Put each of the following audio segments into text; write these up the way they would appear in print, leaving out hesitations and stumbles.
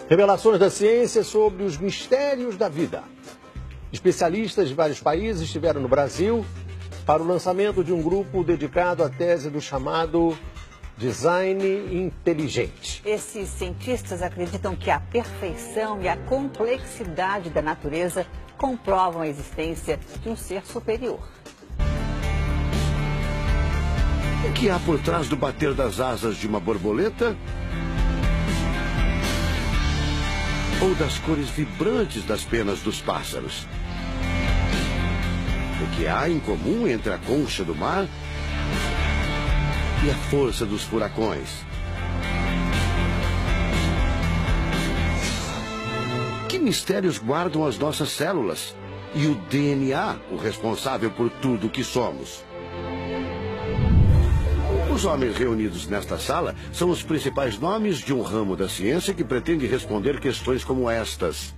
Revelações da ciência sobre os mistérios da vida. Especialistas de vários países estiveram no Brasil para o lançamento de um grupo dedicado à tese do chamado design inteligente. Esses cientistas acreditam que a perfeição e a complexidade da natureza comprovam a existência de um ser superior. O que há por trás do bater das asas de uma borboleta? Ou das cores vibrantes das penas dos pássaros? O que há em comum entre a concha do mar e a força dos furacões? Que mistérios guardam as nossas células e o DNA, o responsável por tudo o que somos? Os homens reunidos nesta sala são os principais nomes de um ramo da ciência que pretende responder questões como estas.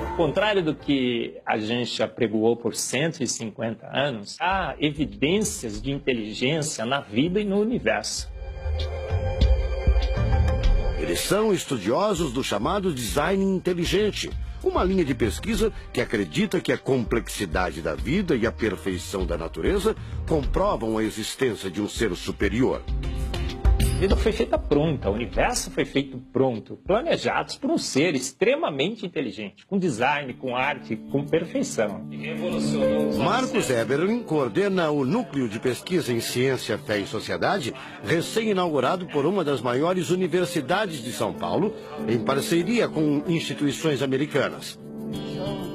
Ao contrário do que a gente apregoou por 150 anos, há evidências de inteligência na vida e no universo. Eles são estudiosos do chamado design inteligente, uma linha de pesquisa que acredita que a complexidade da vida e a perfeição da natureza comprovam a existência de um ser superior. A vida foi feita pronta, o universo foi feito pronto, planejados por um ser extremamente inteligente, com design, com arte, com perfeição. Marcos Eberlin coordena o Núcleo de Pesquisa em Ciência, Fé e Sociedade, recém-inaugurado por uma das maiores universidades de São Paulo, em parceria com instituições americanas.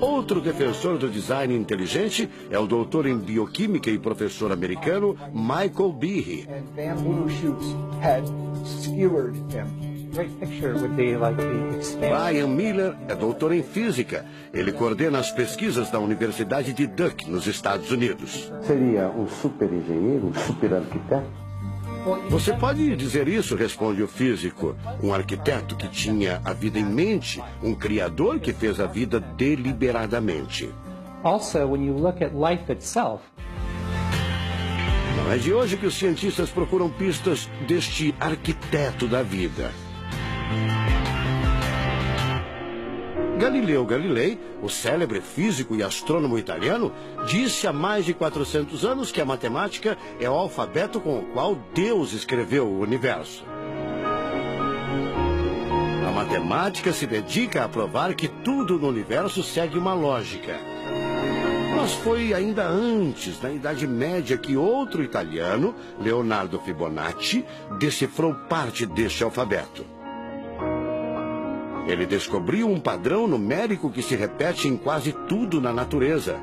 Outro defensor do design inteligente é o doutor em bioquímica e professor americano Michael Behe. Brian Miller é doutor em física. Ele coordena as pesquisas da Universidade de Duke, nos Estados Unidos. Seria um super engenheiro, um super arquiteto? Você pode dizer isso, responde o físico. Um arquiteto que tinha a vida em mente, um criador que fez a vida deliberadamente. Also, when you look at life itself, não é de hoje que os cientistas procuram pistas deste arquiteto da vida. Galileu Galilei, o célebre físico e astrônomo italiano, disse há mais de 400 anos que a matemática é o alfabeto com o qual Deus escreveu o universo. A matemática se dedica a provar que tudo no universo segue uma lógica. Mas foi ainda antes, na Idade Média, que outro italiano, Leonardo Fibonacci, decifrou parte deste alfabeto. Ele descobriu um padrão numérico que se repete em quase tudo na natureza.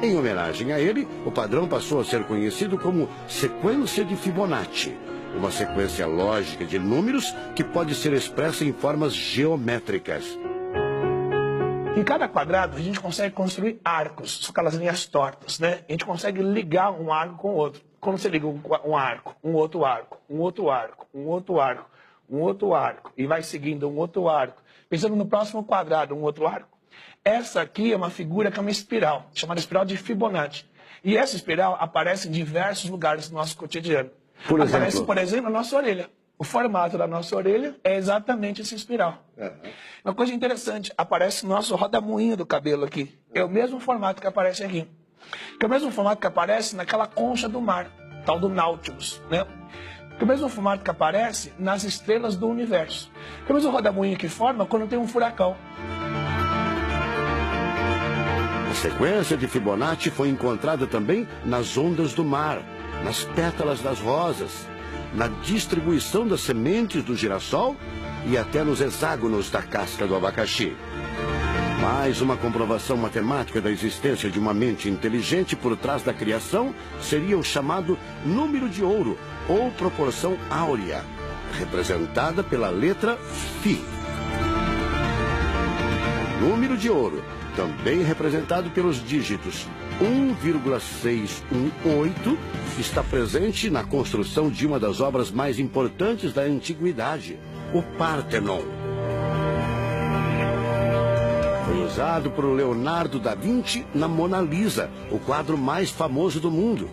Em homenagem a ele, o padrão passou a ser conhecido como sequência de Fibonacci, uma sequência lógica de números que pode ser expressa em formas geométricas. Em cada quadrado, a gente consegue construir arcos, são aquelas linhas tortas, né? A gente consegue ligar um arco com o outro. Quando você liga um arco, um outro arco, um outro arco, um outro arco, um outro arco, e vai seguindo um outro arco, pensando no próximo quadrado, um outro arco. Essa aqui é uma figura que é uma espiral, chamada espiral de Fibonacci. E essa espiral aparece em diversos lugares do nosso cotidiano. Aparece, por exemplo, na nossa orelha. O formato da nossa orelha é exatamente essa espiral. Uma coisa interessante, aparece no nosso rodamuinho do cabelo aqui. É o mesmo formato que aparece aqui. Que é o mesmo formato que aparece naquela concha do mar, tal do Nautilus, né? Que é o mesmo formato que aparece nas estrelas do universo. Que é o mesmo rodamuinho que forma quando tem um furacão. A sequência de Fibonacci foi encontrada também nas ondas do mar, nas pétalas das rosas, na distribuição das sementes do girassol e até nos hexágonos da casca do abacaxi. Mais uma comprovação matemática da existência de uma mente inteligente por trás da criação seria o chamado número de ouro, ou proporção áurea, representada pela letra Φ. O número de ouro, também representado pelos dígitos 1,618, está presente na construção de uma das obras mais importantes da antiguidade, o Parthenon. Foi usado por Leonardo da Vinci na Mona Lisa, o quadro mais famoso do mundo.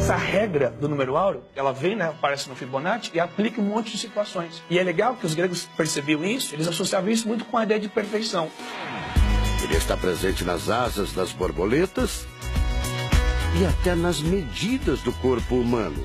essa regra do número áureo, ela vem, né, aparece no Fibonacci e aplica em um monte de situações. E é legal que os gregos percebiam isso, eles associavam isso muito com a ideia de perfeição. Ele está presente nas asas das borboletas e até nas medidas do corpo humano.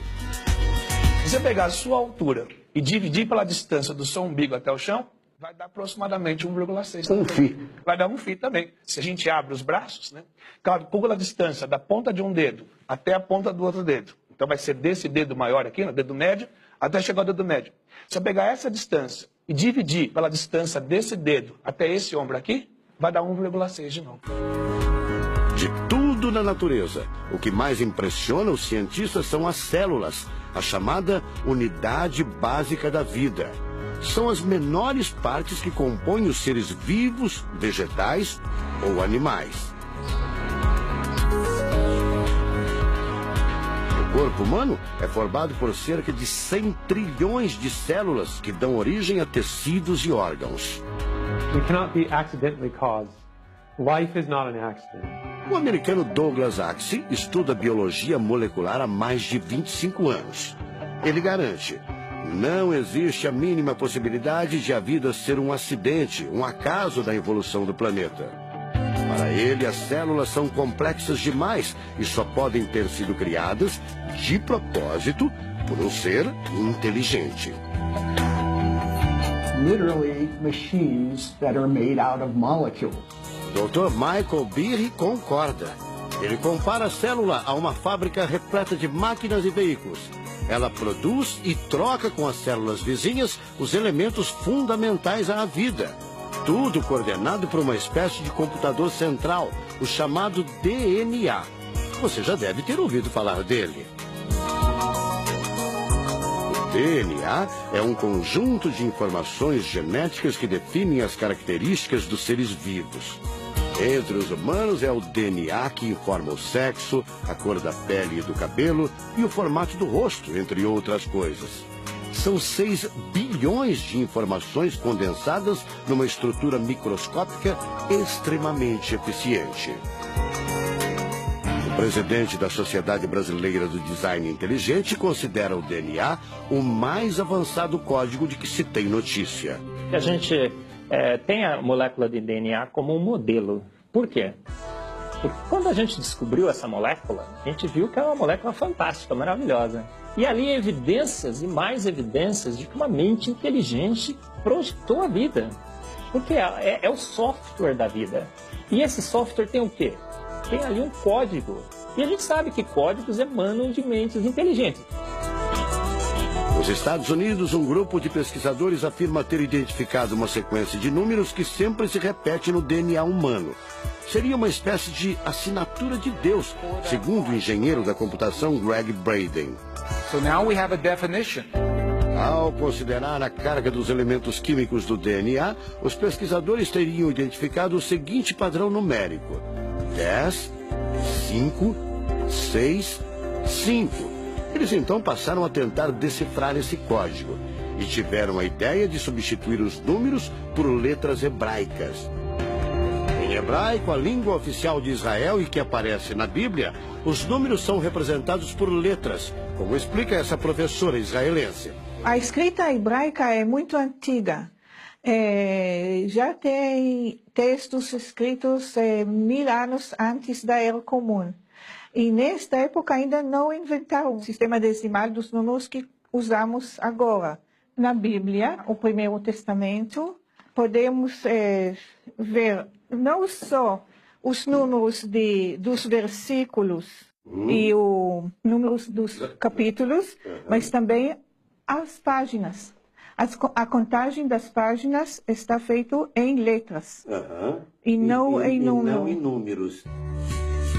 Se você pegar a sua altura e dividir pela distância do seu umbigo até o chão, vai dar aproximadamente 1,6. Um φ. Vai dar um φ também. Se a gente abre os braços, né, calcula a distância da ponta de um dedo até a ponta do outro dedo. Então vai ser desse dedo maior aqui, no dedo médio, até chegar ao dedo médio. Se eu pegar essa distância e dividir pela distância desse dedo até esse ombro aqui, vai dar 1,6 de novo. De tudo na natureza, o que mais impressiona os cientistas são as células, a chamada unidade básica da vida. São as menores partes que compõem os seres vivos, vegetais ou animais. O corpo humano é formado por cerca de 100 trilhões de células que dão origem a tecidos e órgãos. We cannot be accidentally caused. Life is not an accident. O americano Douglas Axie estuda biologia molecular há mais de 25 anos. Ele garante: não existe a mínima possibilidade de a vida ser um acidente, um acaso da evolução do planeta. Para ele, as células são complexas demais e só podem ter sido criadas de propósito por um ser inteligente. Literally machines that are made out of molecules. Dr. Michael Behe concorda. Ele compara a célula a uma fábrica repleta de máquinas e veículos. Ela produz e troca com as células vizinhas os elementos fundamentais à vida. Tudo coordenado por uma espécie de computador central, o chamado DNA. Você já deve ter ouvido falar dele. O DNA é um conjunto de informações genéticas que definem as características dos seres vivos. Entre os humanos é o DNA que informa o sexo, a cor da pele e do cabelo e o formato do rosto, entre outras coisas. São 6 bilhões de informações condensadas numa estrutura microscópica extremamente eficiente. O presidente da Sociedade Brasileira do Design Inteligente considera o DNA o mais avançado código de que se tem notícia. A gente tem a molécula de DNA como um modelo. Por quê? Porque quando a gente descobriu essa molécula, a gente viu que é uma molécula fantástica, maravilhosa. E ali evidências e mais evidências de que uma mente inteligente projetou a vida. Porque é o software da vida. E esse software tem o quê? Tem ali um código. E a gente sabe que códigos emanam de mentes inteligentes. Nos Estados Unidos, um grupo de pesquisadores afirma ter identificado uma sequência de números que sempre se repete no DNA humano. Seria uma espécie de assinatura de Deus, segundo o engenheiro da computação Greg Braden. So now we have a definition. Ao considerar a carga dos elementos químicos do DNA, os pesquisadores teriam identificado o seguinte padrão numérico: 10, 5, 6, 5. Eles então passaram a tentar decifrar esse código e tiveram a ideia de substituir os números por letras hebraicas. Em hebraico, a língua oficial de Israel e que aparece na Bíblia, os números são representados por letras, como explica essa professora israelense. A escrita hebraica é muito antiga. Já tem textos escritos 1000 anos antes da Era Comum. E nesta época ainda não inventaram o sistema decimal dos números que usamos agora. Na Bíblia, o Primeiro Testamento, podemos ver não só os números dos versículos e os números dos capítulos, mas também as páginas. A contagem das páginas está feita em letras e não em números.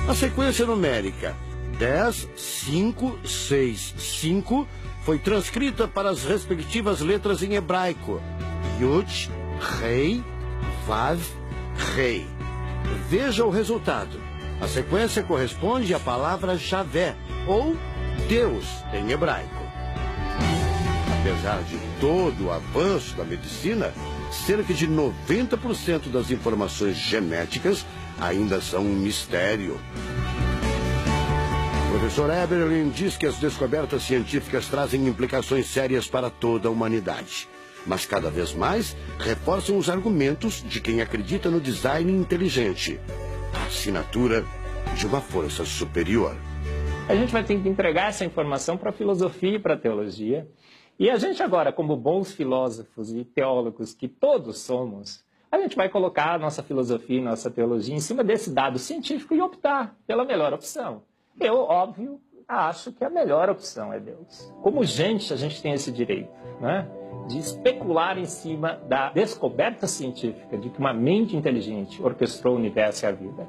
A sequência numérica 10, 5, 6, 5 foi transcrita para as respectivas letras em hebraico: Yud, Rei, Vav, Rei. Veja o resultado. A sequência corresponde à palavra Javé, ou Deus, em hebraico. Apesar de todo o avanço da medicina, cerca de 90% das informações genéticas ainda são um mistério. O professor Eberlin diz que as descobertas científicas trazem implicações sérias para toda a humanidade, mas cada vez mais reforçam os argumentos de quem acredita no design inteligente, a assinatura de uma força superior. A gente vai ter que entregar essa informação para a filosofia e para a teologia. E a gente agora, como bons filósofos e teólogos que todos somos, a gente vai colocar a nossa filosofia e nossa teologia em cima desse dado científico e optar pela melhor opção. Eu, óbvio, acho que a melhor opção é Deus. Como gente, a gente tem esse direito, né, de especular em cima da descoberta científica de que uma mente inteligente orquestrou o universo e a vida.